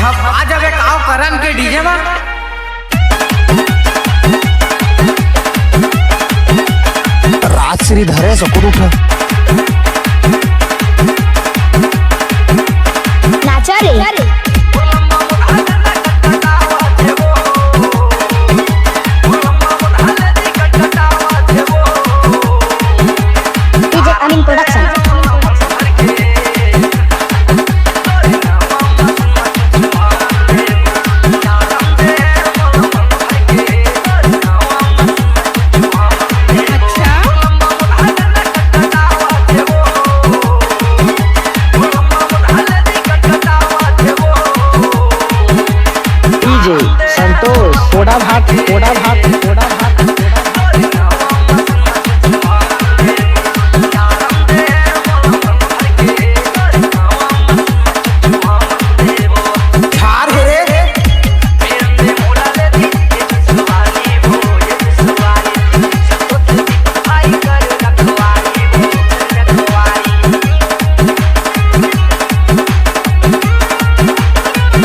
आ जावे काव करन के डीजे में राजश्री धरे सकुर उठ नाचा रे डीजे अमीन प्रोडक्शन संतोष कोड़ा भाग कोड़ा भाग कोड़ा भाग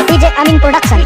डीजे अमीन प्रोडक्शन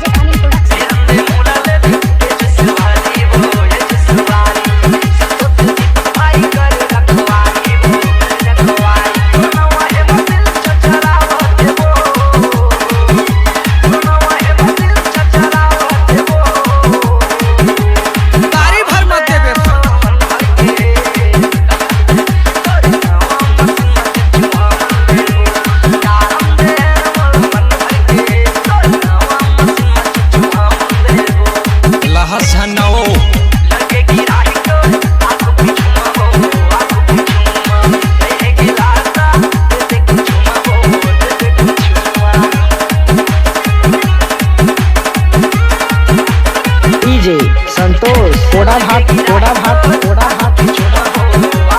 संतोष कोड़ा भाग कोड़ा भाग कोड़ा भाग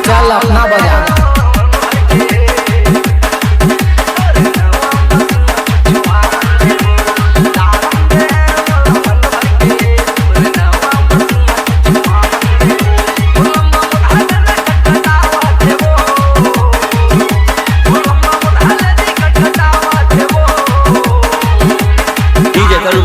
चल अपना बजा डीजे करू